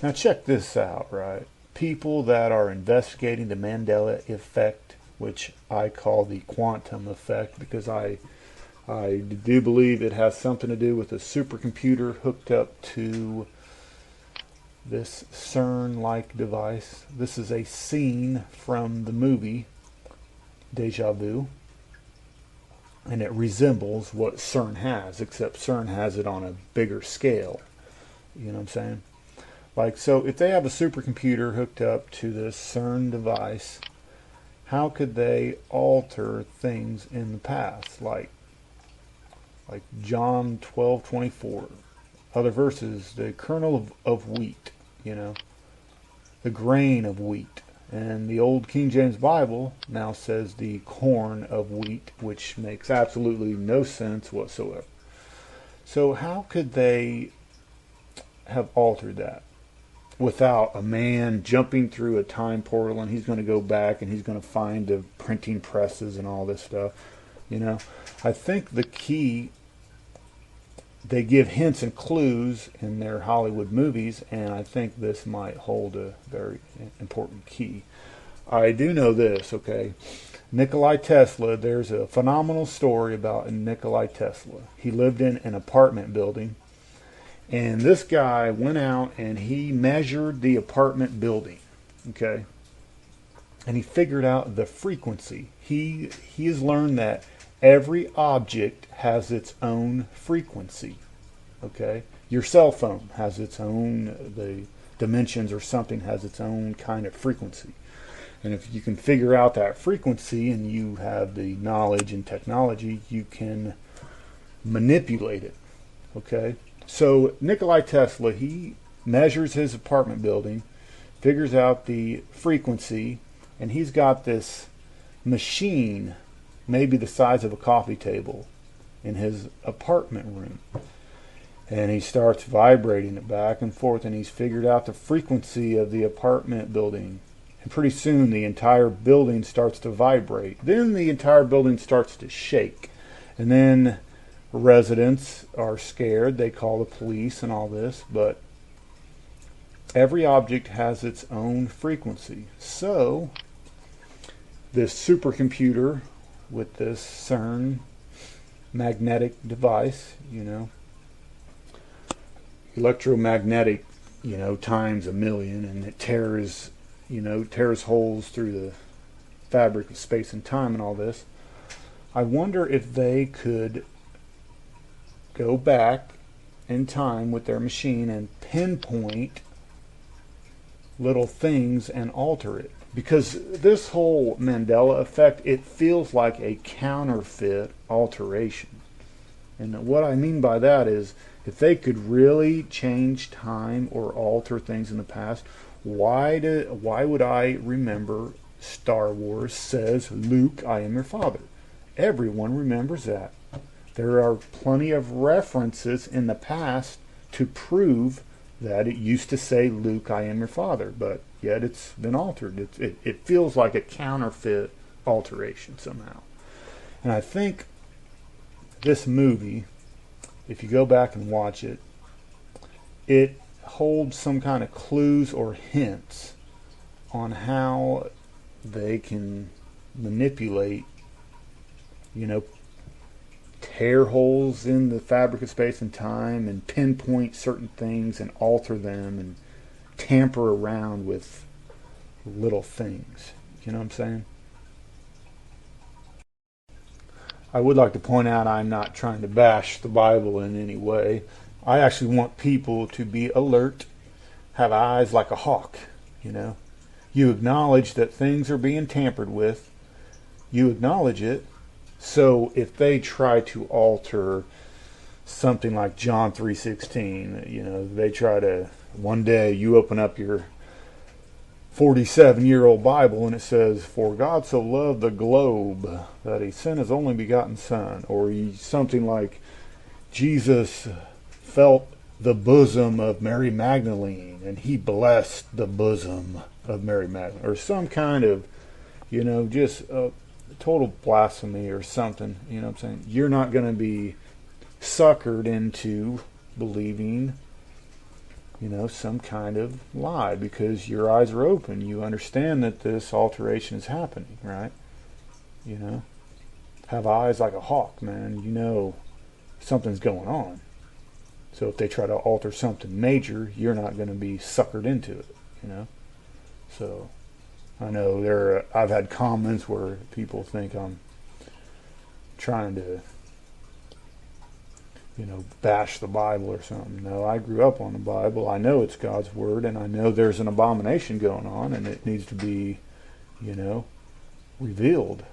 Now check this out, right? People that are investigating the Mandela effect, which I call the quantum effect because I do believe it has something to do with a supercomputer hooked up to this CERN-like device. This is a scene from the movie Deja Vu, and it resembles what CERN has, except CERN has it on a bigger scale. You know what I'm saying? Like, so if they have a supercomputer hooked up to this CERN device, how could they alter things in the past? Like John 12:24. Other verses, the kernel of wheat, you know, the grain of wheat. And the old King James Bible now says the corn of wheat, which makes absolutely no sense whatsoever. So how could they have altered that without a man jumping through a time portal and he's going to go back and he's going to find the printing presses and all this stuff? You know, I think the key, they give hints and clues in their Hollywood movies, and I think this might hold a very important key. I do know this, okay? Nikolai Tesla, there's a phenomenal story about Nikolai Tesla. He lived in an apartment building, and this guy went out and he measured the apartment building, okay? And he figured out the frequency. He has learned that every object has its own frequency. Okay? Your cell phone has its own, the dimensions or something has its own kind of frequency. And if you can figure out that frequency and you have the knowledge and technology, you can manipulate it. Okay? So Nikolai Tesla, he measures his apartment building, figures out the frequency, and he's got this machine maybe the size of a coffee table in his apartment room. And he starts vibrating it back and forth, and he's figured out the frequency of the apartment building. And pretty soon the entire building starts to vibrate. Then the entire building starts to shake. And then residents are scared. They call the police and all this. But every object has its own frequency. So this supercomputer with this CERN magnetic device, you know, electromagnetic, you know, times a million, and it tears, you know, tears holes through the fabric of space and time and all this. I wonder if they could go back in time with their machine and pinpoint little things and alter it. Because this whole Mandela effect, it feels like a counterfeit alteration. And what I mean by that is, if they could really change time or alter things in the past, why would I remember Star Wars says, Luke, I am your father? Everyone remembers that. There are plenty of references in the past to prove that it used to say, Luke, I am your father, but yet it's been altered. It feels like a counterfeit alteration somehow. And I think this movie, if you go back and watch it, it holds some kind of clues or hints on how they can manipulate, you know, tear holes in the fabric of space and time and pinpoint certain things and alter them and tamper around with little things. You know what I'm saying? I would like to point out I'm not trying to bash the Bible in any way. I actually want people to be alert, have eyes like a hawk, you know. You acknowledge that things are being tampered with. You acknowledge it. So if they try to alter something like John 3:16, you know, they try to, one day you open up your 47-year-old Bible and it says, for God so loved the globe that he sent his only begotten son, or something like Jesus felt the bosom of Mary Magdalene and he blessed the bosom of Mary Magdalene, or some kind of, you know, just total blasphemy or something. You know what I'm saying? You're not going to be suckered into believing some kind of lie, because your eyes are open. You understand that this alteration is happening, right? You know, have eyes like a hawk, man. Something's going on. So if they try to alter something major, you're not going to be suckered into it. So I know I've had comments where people think I'm trying to, bash the Bible or something. No, I grew up on the Bible. I know it's God's word, and I know there's an abomination going on, and it needs to be, revealed.